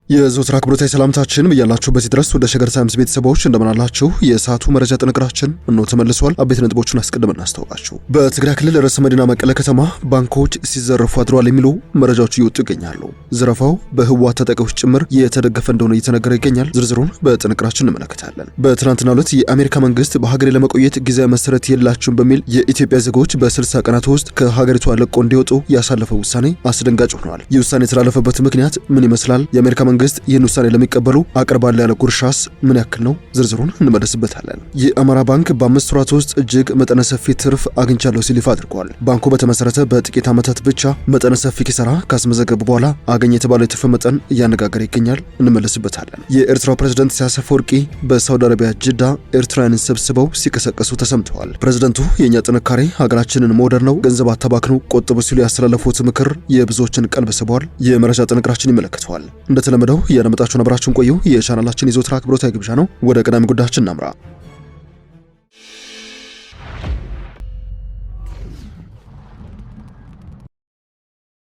የዘወትር አክብሮታዊ ሰላምታችን በያላችሁበት ድረስ ወደ ሸገር ታይምስ ቤተሰቦች እንደምናላችሁ የሰዓቱ መረጃ ጥንቅራችን እንሆ ተመልሷል። አቤት ነጥቦቹን አስቀድመን እናስተዋውቃችሁ። በትግራይ ክልል ርዕሰ መዲና መቀለ ከተማ ባንኮች ሲዘረፉ አድረዋል የሚሉ መረጃዎች እየወጡ ይገኛሉ። ዘረፋው በህወሓት ታጣቂዎች ጭምር የተደገፈ እንደሆነ እየተነገረ ይገኛል። ዝርዝሩን በጥንቅራችን እንመለከታለን። በትናንትናው ዕለት የአሜሪካ መንግስት በሀገሬ ለመቆየት ጊዜያዊ መሰረት የላችሁም በሚል የኢትዮጵያ ዜጎች በ60 ቀናት ውስጥ ከሀገሪቷ ለቆ እንዲወጡ ያሳለፈው ውሳኔ አስደንጋጭ ሆኗል። ይህ ውሳኔ የተላለፈበት ምክንያት ምን ይመስላል? የአሜሪካ መንግስት ይህን ውሳኔ ለሚቀበሉ አቅርባለ ያለ ጉርሻስ ምን ያክል ነው? ዝርዝሩን እንመለስበታለን። የአማራ ባንክ በ5 ወራት ውስጥ እጅግ መጠነ ሰፊ ትርፍ አግኝቻለሁ ሲል ይፋ አድርጓል። ባንኩ በተመሰረተ በጥቂት ዓመታት ብቻ መጠነ ሰፊ ኪሳራ ካስመዘገቡ በኋላ አገኘ የተባለው የትርፍ መጠን እያነጋገረ ይገኛል። እንመለስበታለን። የኤርትራው ፕሬዝዳንት ኢሳያስ አፈወርቂ በሳውዲ አረቢያ ጅዳ ኤርትራውያንን ሰብስበው ሲቀሰቀሱ ተሰምተዋል። ፕሬዝዳንቱ የእኛ ጥንካሬ ሀገራችንን መውደድ ነው፣ ገንዘብ አታባክኑ፣ ቆጥቡ ሲሉ ያስተላለፉት ምክር የብዙዎችን ቀልብ ስቧል። የመረጃ ጥንቅራችን ይመለከተዋል። እንደተለመደው ያለመጣችሁን አብራችሁን ቆዩ። የቻናላችን የዘወትር አክብሮታዊ ግብዣ ነው። ወደ ቀዳሚ ጉዳያችን እናምራ።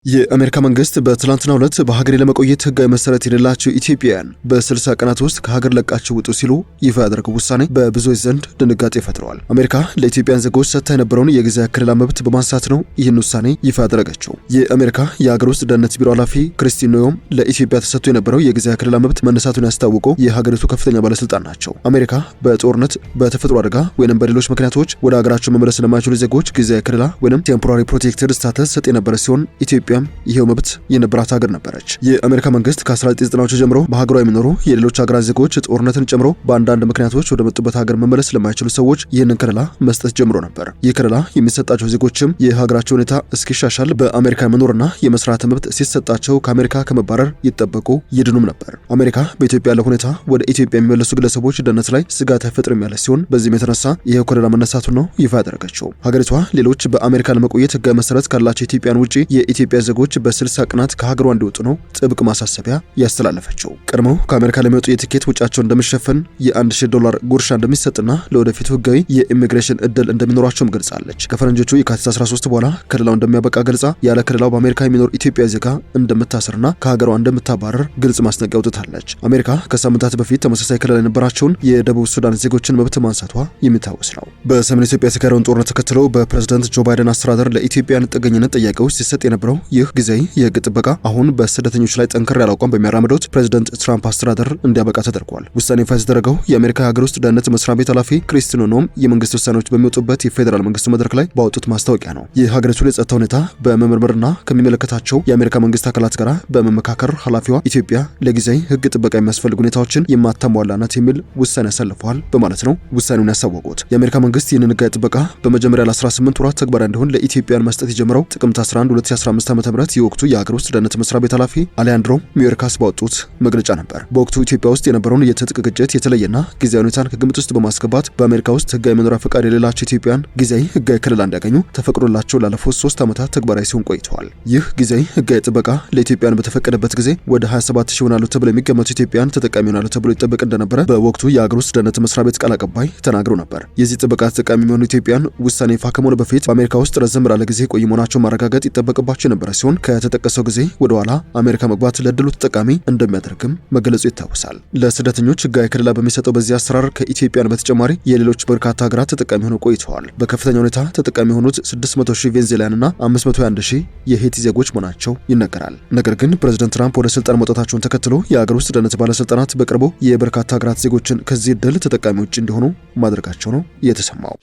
የአሜሪካ መንግስት በትላንትናው ዕለት በሀገሬ ለመቆየት ህጋዊ መሰረት የሌላቸው ኢትዮጵያውያን በ60 ቀናት ውስጥ ከሀገር ለቃቸው ውጡ ሲሉ ይፋ ያደረገው ውሳኔ በብዙዎች ዘንድ ድንጋጤ ፈጥረዋል። አሜሪካ ለኢትዮጵያን ዜጎች ሰጥታ የነበረውን የጊዜያዊ ክልላ መብት በማንሳት ነው ይህን ውሳኔ ይፋ ያደረገችው። የአሜሪካ የሀገር ውስጥ ደህንነት ቢሮ ኃላፊ ክሪስቲን ኖዮም ለኢትዮጵያ ተሰጥቶ የነበረው የጊዜያዊ ክልላ መብት መነሳቱን ያስታወቀው የሀገሪቱ ከፍተኛ ባለስልጣን ናቸው። አሜሪካ በጦርነት በተፈጥሮ አደጋ ወይም በሌሎች ምክንያቶች ወደ ሀገራቸው መመለስ ለማይችሉ ዜጎች ጊዜያዊ ክልላ ወይም ቴምፖራሪ ፕሮቴክትድ ስታተስ ሰጥ የነበረ ሲሆን ኢትዮጵያ ይሄው መብት የነበራት ሀገር ነበረች። የአሜሪካ መንግስት ከ1990ዎቹ ጀምሮ በሀገሯ የሚኖሩ የሌሎች ሀገራት ዜጎች ጦርነትን ጨምሮ በአንዳንድ ምክንያቶች ወደ መጡበት ሀገር መመለስ ለማይችሉ ሰዎች ይህንን ከለላ መስጠት ጀምሮ ነበር። ይህ ከለላ የሚሰጣቸው ዜጎችም የሀገራቸው ሁኔታ እስኪሻሻል በአሜሪካ የመኖርና የመስራት መብት ሲሰጣቸው ከአሜሪካ ከመባረር ይጠበቁ ይድኑም ነበር። አሜሪካ በኢትዮጵያ ያለው ሁኔታ ወደ ኢትዮጵያ የሚመለሱ ግለሰቦች ደህንነት ላይ ስጋት አይፈጥርም ያለ ሲሆን በዚህም የተነሳ ይሄው ከለላ መነሳቱን ነው ይፋ ያደረገችው። ሀገሪቷ ሌሎች በአሜሪካ ለመቆየት ህጋዊ መሰረት ካላቸው ኢትዮጵያን ውጪ የኢትዮጵያ ዜጎች በ60 ቀናት ከሀገሯ እንዲወጡ ነው ጥብቅ ማሳሰቢያ ያስተላለፈችው። ቀድሞው ከአሜሪካ ለሚወጡ የትኬት ወጪያቸው እንደሚሸፈን $1000 ጉርሻ እንደሚሰጥና ለወደፊቱ ህጋዊ የኢሚግሬሽን እድል እንደሚኖራቸውም ገልጻለች። ከፈረንጆቹ የካቲት 13 በኋላ ከለላው እንደሚያበቃ ገልጻ ያለ ከለላው በአሜሪካ የሚኖር ኢትዮጵያ ዜጋ እንደምታሰርና ከሀገሯ እንደምታባረር ግልጽ ማስጠንቀቂያ አውጥታለች። አሜሪካ ከሳምንታት በፊት ተመሳሳይ ከለላ የነበራቸውን የደቡብ ሱዳን ዜጎችን መብት ማንሳቷ የሚታወስ ነው። በሰሜን ኢትዮጵያ የተካሄደውን ጦርነት ተከትሎ በፕሬዝዳንት ጆ ባይደን አስተዳደር ለኢትዮጵያን ጥገኝነት ጥያቄዎች ሲሰጥ የነበረው ይህ ጊዜ የህግ ጥበቃ አሁን በስደተኞች ላይ ጠንከር ያለ አቋም በሚያራምዱት ፕሬዝዳንት ትራምፕ አስተዳደር እንዲያበቃ ተደርጓል። ውሳኔ ይፋ የተደረገው የአሜሪካ ሀገር ውስጥ ደህንነት መስሪያ ቤት ኃላፊ ክሪስቲን ኖም የመንግስት ውሳኔዎች በሚወጡበት የፌዴራል መንግስቱ መድረክ ላይ ባወጡት ማስታወቂያ ነው። የሀገሪቱ የጸጥታ ሁኔታ በመመርመርና ከሚመለከታቸው የአሜሪካ መንግስት አካላት ጋር በመመካከር ኃላፊዋ ኢትዮጵያ ለጊዜያዊ ህግ ጥበቃ የሚያስፈልጉ ሁኔታዎችን የማታሟላ ናት የሚል ውሳኔ ያሳልፈዋል በማለት ነው ውሳኔውን ያሳወቁት። የአሜሪካ መንግስት ይህንን ህጋዊ ጥበቃ በመጀመሪያ ለ18 ወራት ተግባራዊ እንዲሆን ለኢትዮጵያን መስጠት የጀመረው ጥቅምት 11 2015 ዓ.ም የወቅቱ የሀገር ውስጥ ደህንነት መስሪያ ቤት ኃላፊ አሌያንድሮ ሚዮርካስ ባወጡት መግለጫ ነበር። በወቅቱ ኢትዮጵያ ውስጥ የነበረውን የትጥቅ ግጭት የተለየና ጊዜያዊ ሁኔታን ከግምት ውስጥ በማስገባት በአሜሪካ ውስጥ ህጋዊ መኖሪያ ፈቃድ የሌላቸው ኢትዮጵያን ጊዜያዊ ህጋዊ ክልል እንዲያገኙ ተፈቅዶላቸው ላለፉት 3 ዓመታት ተግባራዊ ሲሆን ቆይተዋል። ይህ ጊዜያዊ ህጋዊ ጥበቃ ለኢትዮጵያን በተፈቀደበት ጊዜ ወደ 27000 ይሆናሉ ተብለው የሚገመቱ ኢትዮጵያን ተጠቃሚ ይሆናሉ ተብሎ ይጠበቅ እንደነበረ በወቅቱ የሀገር ውስጥ ደህንነት መስሪያ ቤት ቃል አቀባይ ተናግረው ነበር። የዚህ ጥበቃ ተጠቃሚ የሚሆኑ ኢትዮጵያን ውሳኔ ይፋ ከመሆኑ በፊት በአሜሪካ ውስጥ ረዘም ላለ ጊዜ ቆይ መሆናቸው ማረጋገጥ ይጠበቅባቸው የነበረ ሲሆን ከተጠቀሰው ጊዜ ወደ ኋላ አሜሪካ መግባት ለድሉ ተጠቃሚ እንደሚያደርግም መገለጹ ይታወሳል። ለስደተኞች ህጋዊ ክልላ በሚሰጠው በዚህ አሰራር ከኢትዮጵያን በተጨማሪ የሌሎች በርካታ ሀገራት ተጠቃሚ ሆነው ቆይተዋል። በከፍተኛ ሁኔታ ተጠቃሚ የሆኑት 600,000 ቬንዙዌላውያንና 521,000 የሄቲ ዜጎች መሆናቸው ይነገራል። ነገር ግን ፕሬዝዳንት ትራምፕ ወደ ስልጣን መውጣታቸውን ተከትሎ የሀገር ውስጥ ደህንነት ባለስልጣናት በቅርቡ የበርካታ ሀገራት ዜጎችን ከዚህ እድል ተጠቃሚ ውጭ እንዲሆኑ ማድረጋቸው ነው የተሰማው።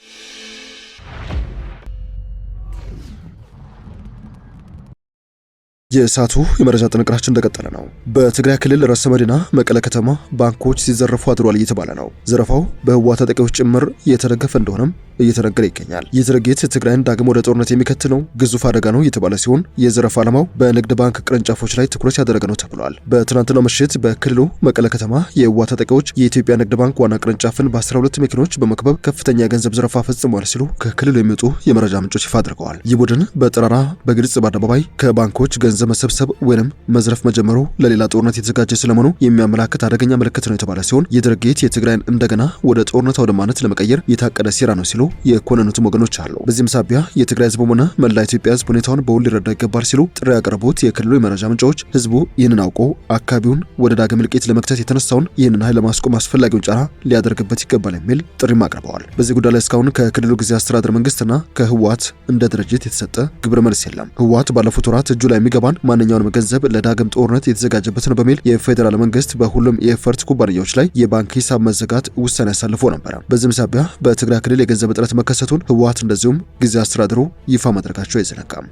የሳቱ የመረጃ ጥንቅራችን እንደቀጠለ ነው። በትግራይ ክልል ርዕሰ መዲና መቀለ ከተማ ባንኮች ሲዘረፉ አድሯል እየተባለ ነው። ዘረፋው በህወሓት ታጣቂዎች ጭምር የተደገፈ እንደሆነም እየተነገረ ይገኛል። ይህ ድርጊት ትግራይን ዳግም ወደ ጦርነት የሚከትለው ግዙፍ አደጋ ነው እየተባለ ሲሆን የዘረፋ ዓላማው በንግድ ባንክ ቅርንጫፎች ላይ ትኩረት ያደረገ ነው ተብሏል። በትናንትናው ምሽት በክልሉ መቀለ ከተማ የህወሓት ታጣቂዎች የኢትዮጵያ ንግድ ባንክ ዋና ቅርንጫፍን በ12 መኪኖች በመክበብ ከፍተኛ የገንዘብ ዘረፋ ፈጽመዋል ሲሉ ከክልሉ የሚወጡ የመረጃ ምንጮች ይፋ አድርገዋል። ይህ ቡድን በጠራራ በግልጽ በአደባባይ ከባንኮች ገንዘብ ገንዘብ መሰብሰብ ወይንም መዝረፍ መጀመሩ ለሌላ ጦርነት የተዘጋጀ ስለመሆኑ የሚያመላክት አደገኛ ምልክት ነው የተባለ ሲሆን ይህ ድርጊት የትግራይን እንደገና ወደ ጦርነት አውድማነት ለመቀየር የታቀደ ሴራ ነው ሲሉ የኮነኑትም ወገኖች አሉ። በዚህም ሳቢያ የትግራይ ህዝብም ሆነ መላ ኢትዮጵያ ህዝብ ሁኔታውን በውል ሊረዳ ይገባል ሲሉ ጥሪ ያቀረቡት የክልሉ የመረጃ ምንጮች ህዝቡ ይህንን አውቆ አካባቢውን ወደ ዳግም እልቂት ለመክተት የተነሳውን ይህንን ኃይል ለማስቆም አስፈላጊውን ጫና ሊያደርግበት ይገባል የሚል ጥሪም አቅርበዋል። በዚህ ጉዳይ ላይ እስካሁን ከክልሉ ጊዜያዊ አስተዳደር መንግስትና ከህወሓት እንደ ድርጅት የተሰጠ ግብረ መልስ የለም። ህወሓት ባለፉት ወራት እጁ ላይ የሚገባን ማንኛውንም ገንዘብ ለዳግም ጦርነት የተዘጋጀበት ነው በሚል የፌዴራል መንግስት በሁሉም የኤፈርት ኩባንያዎች ላይ የባንክ ሂሳብ መዘጋት ውሳኔ ያሳልፎ ነበር። በዚህም ሳቢያ በትግራይ ክልል የገንዘብ እጥረት መከሰቱን ህወሓት እንደዚሁም ጊዜያዊ አስተዳደሩ ይፋ ማድረጋቸው አይዘነጋም።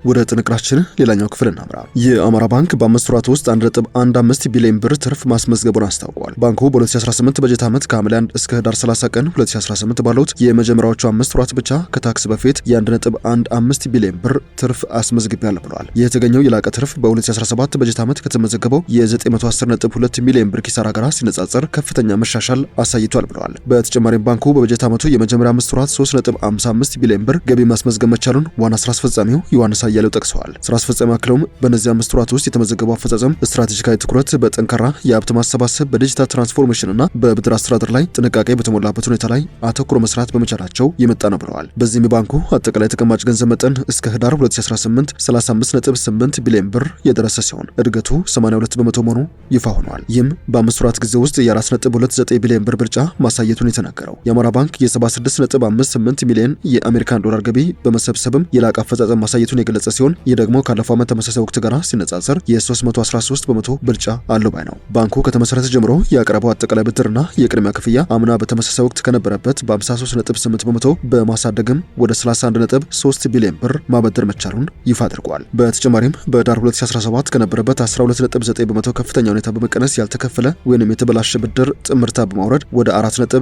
ወደ ጥንቅራችን ሌላኛው ክፍል እናምራ። የአማራ ባንክ በ5 ወራት ውስጥ 1.15 ቢሊዮን ብር ትርፍ ማስመዝገቡን አስታውቋል። ባንኩ በ2018 በጀት ዓመት ከሐምሌ 1 እስከ ህዳር 30 ቀን 2018 ባሉት የመጀመሪያዎቹ 5 ወራት ብቻ ከታክስ በፊት የ1.15 ቢሊዮን ብር ትርፍ አስመዝግቧል ብለዋል። ይህ የተገኘው የላቀ ትርፍ በ2017 በጀት ዓመት ከተመዘገበው የ910.2 ሚሊዮን ብር ኪሳራ ጋር ሲነጻጸር ከፍተኛ መሻሻል አሳይቷል ብለዋል። በተጨማሪም ባንኩ በበጀት ዓመቱ የመጀመሪያ 5 ወራት 3.55 ቢሊዮን ብር ገቢ ማስመዝገብ መቻሉን ዋና ስራ አስፈጻሚው ዮሐንስ ያለው ጠቅሰዋል። ስራ አስፈጻሚ አክለውም በእነዚህ 5 ወራት ውስጥ የተመዘገበው አፈጻጸም ስትራቴጂካዊ ትኩረት በጠንካራ የሀብት ማሰባሰብ በዲጂታል ትራንስፎርሜሽን እና በብድር አስተዳደር ላይ ጥንቃቄ በተሞላበት ሁኔታ ላይ አተኩሮ መስራት በመቻላቸው የመጣ ነው ብለዋል። በዚህም የባንኩ አጠቃላይ ተቀማጭ ገንዘብ መጠን እስከ ህዳር 2018 35.8 ቢሊዮን ብር የደረሰ ሲሆን እድገቱ 82 በመቶ መሆኑ ይፋ ሆኗል። ይህም በ5 ወራት ጊዜ ውስጥ የ4.29 ቢሊዮን ብር ብልጫ ማሳየቱን የተናገረው የአማራ ባንክ የ76.58 ሚሊዮን የአሜሪካን ዶላር ገቢ በመሰብሰብም የላቀ አፈጻጸም ማሳየቱን የገለጸ ሲሆን ይህ ደግሞ ካለፈው ዓመት ተመሳሳይ ወቅት ጋር ሲነጻጸር የ313 በመቶ ብልጫ አለው ባይ ነው። ባንኩ ከተመሰረተ ጀምሮ ያቀረበው አጠቃላይ ብድርና የቅድሚያ ክፍያ አምና በተመሳሳይ ወቅት ከነበረበት በ53.8 በመቶ በማሳደግም ወደ 31.3 ቢሊዮን ብር ማበደር መቻሉን ይፋ አድርጓል። በተጨማሪም በዳር 2017 ከነበረበት 12.9 በመቶ ከፍተኛ ሁኔታ በመቀነስ ያልተከፈለ ወይንም የተበላሸ ብድር ጥምርታ በማውረድ ወደ 4.06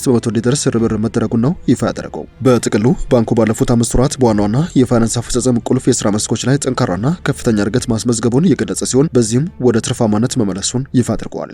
በመቶ እንዲደርስ ርብርብ መደረጉን ነው ይፋ ያደረገው። በጥቅሉ ባንኩ ባለፉት 5 ወራት በዋና ዋና የፋይናንስ አፈጻጸም ቁልፍ የስራ መስኮች ላይ ጠንካራና ከፍተኛ እድገት ማስመዝገቡን የገለጸ ሲሆን በዚህም ወደ ትርፋማነት መመለሱን ይፋ አድርገዋል።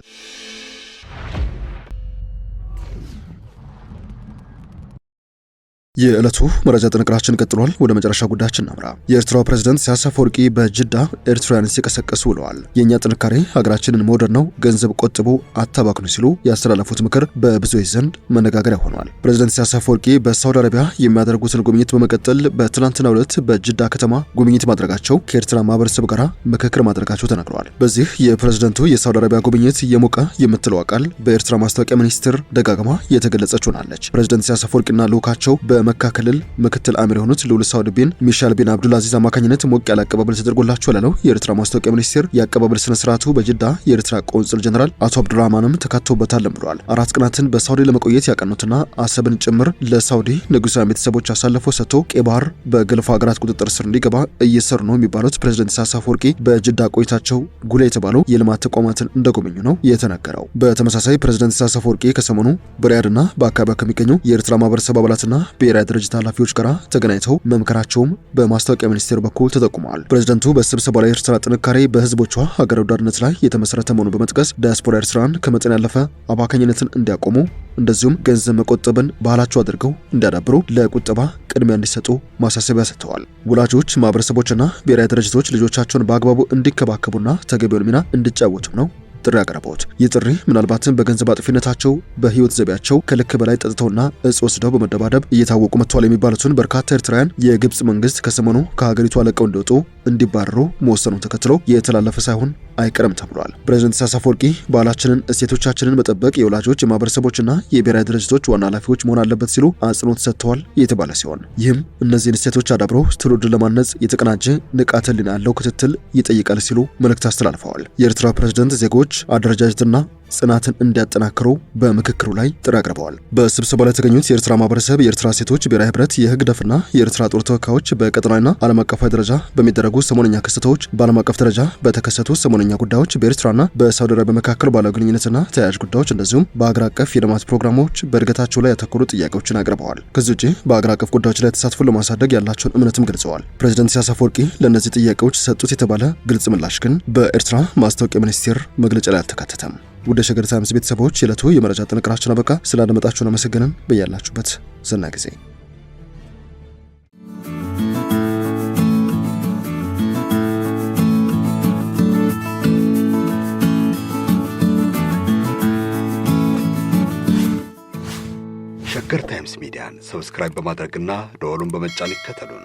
የዕለቱ መረጃ ጥንቅራችን ቀጥሏል። ወደ መጨረሻ ጉዳያችን እናምራ። የኤርትራው ፕሬዝዳንት ኢሳያስ አፈወርቂ በጅዳ ኤርትራውያን ሲቀሰቀሱ ውለዋል። የእኛ ጥንካሬ ሀገራችንን መውደድ ነው፣ ገንዘብ ቆጥቡ፣ አታባክኑ ሲሉ ያስተላለፉት ምክር በብዙዎች ዘንድ መነጋገሪያ ሆኗል። ፕሬዝዳንት ኢሳያስ አፈወርቂ በሳውዲ አረቢያ የሚያደርጉትን ጉብኝት በመቀጠል በትናንትናው ዕለት በጅዳ ከተማ ጉብኝት ማድረጋቸው ከኤርትራ ማህበረሰብ ጋር ምክክር ማድረጋቸው ተናግረዋል። በዚህ የፕሬዝዳንቱ የሳውዲ አረቢያ ጉብኝት እየሞቀ የምትለው ቃል በኤርትራ ማስታወቂያ ሚኒስትር ደጋግማ የተገለጸች ሆናለች። ፕሬዝዳንት ኢሳያስ አፈወርቂና ልዑካቸው በመካ ክልል ምክትል አሚር የሆኑት ልዑል ሳውድ ቢን ሚሻል ቢን አብዱልአዚዝ አማካኝነት ሞቅ ያለ አቀባበል ተደርጎላቸዋል ያለው የኤርትራ ማስታወቂያ ሚኒስቴር የአቀባበል ስነ ስርዓቱ በጅዳ የኤርትራ ቆንጽል ጀነራል አቶ አብዱራህማንም ተካተውበታልም ብለዋል። 4 ቀናትን በሳውዲ ለመቆየት ያቀኑትና አሰብን ጭምር ለሳውዲ ንጉሳዊ ቤተሰቦች አሳልፈው ሰጥቶ ቀይ ባህር በገልፍ ሀገራት ቁጥጥር ስር እንዲገባ እየሰሩ ነው የሚባሉት ፕሬዝዳንት ኢሳያስ አፈወርቂ በጅዳ ቆይታቸው ጉላ የተባሉ የልማት ተቋማትን እንደጎበኙ ነው የተነገረው። በተመሳሳይ ፕሬዝዳንት ኢሳያስ አፈወርቂ ከሰሞኑ በሪያድና በአካባቢው ከሚገኙ የኤርትራ ማህበረሰብ አባላትና ብሔራዊ ድርጅት ኃላፊዎች ጋር ተገናኝተው መምከራቸውም በማስታወቂያ ሚኒስቴር በኩል ተጠቁመዋል። ፕሬዝዳንቱ በስብሰባው ላይ ኤርትራ ጥንካሬ በህዝቦቿ ሀገር ወዳድነት ላይ የተመሰረተ መሆኑን በመጥቀስ ዲያስፖራ ኤርትራን ከመጠን ያለፈ አባካኝነትን እንዲያቆሙ እንደዚሁም ገንዘብ መቆጠብን ባህላቸው አድርገው እንዲያዳብሩ ለቁጠባ ቅድሚያ እንዲሰጡ ማሳሰቢያ ሰጥተዋል። ወላጆች፣ ማህበረሰቦችና ብሔራዊ ድርጅቶች ልጆቻቸውን በአግባቡ እንዲከባከቡና ተገቢውን ሚና እንዲጫወቱም ነው ጥሪ ያቀረቡት። ይህ ጥሪ ምናልባትም በገንዘብ አጥፊነታቸው በህይወት ዘቢያቸው ከልክ በላይ ጠጥተውና እጽ ወስደው በመደባደብ እየታወቁ መጥተዋል የሚባሉትን በርካታ ኤርትራውያን የግብጽ መንግስት ከሰሞኑ ከሀገሪቱ አለቀው እንዲወጡ እንዲባረሩ መወሰኑን ተከትሎ የተላለፈ ሳይሆን አይቀርም ተብሏል። ፕሬዝዳንት ኢሳያስ አፈወርቂ ባህላችንን፣ እሴቶቻችንን መጠበቅ የወላጆች የማህበረሰቦችና የብሔራዊ ድርጅቶች ዋና ኃላፊዎች መሆን አለበት ሲሉ አጽንኦት ሰጥተዋል የተባለ ሲሆን ይህም እነዚህን እሴቶች አዳብረው ትውልድን ለማነጽ የተቀናጀ ንቃተ ህሊና ያለው ክትትል ይጠይቃል ሲሉ መልእክት አስተላልፈዋል። የኤርትራ ፕሬዝዳንት ዜጎች አደረጃጀትና ጽናትን እንዲያጠናክሩ በምክክሩ ላይ ጥሪ አቅርበዋል። በስብሰባው ላይ የተገኙት የኤርትራ ማህበረሰብ፣ የኤርትራ ሴቶች ብሔራዊ ህብረት፣ የህግደፍና የኤርትራ ጦር ተወካዮች በቀጠናዊና ዓለም አቀፋዊ ደረጃ በሚደረጉ ሰሞነኛ ክስተቶች፣ በዓለም አቀፍ ደረጃ በተከሰቱ ሰሞነኛ ጉዳዮች፣ በኤርትራና በሳውዲ አረቢያ መካከል ባለው ግንኙነትና ተያያዥ ጉዳዮች እንደዚሁም በአገር አቀፍ የልማት ፕሮግራሞች በእድገታቸው ላይ ያተኮሩ ጥያቄዎችን አቅርበዋል። ከዚህ ውጪ በአገር አቀፍ ጉዳዮች ላይ ተሳትፎ ለማሳደግ ያላቸውን እምነትም ገልጸዋል። ፕሬዝዳንት ኢሳያስ አፈወርቂ ለእነዚህ ጥያቄዎች ሰጡት የተባለ ግልጽ ምላሽ ግን በኤርትራ ማስታወቂያ ሚኒስቴር መግለጫ ላይ አልተካተተም። ወደ ሸገር ታይምስ ቤተሰቦች የዕለቱ የመረጃ ጥንቅራችን አበቃ። ስላደመጣችሁን አመሰግነን። በያላችሁበት ሰናይ ጊዜ ሸገር ታይምስ ሚዲያን ሰብስክራይብ በማድረግና ደወሉን በመጫን ይከተሉን።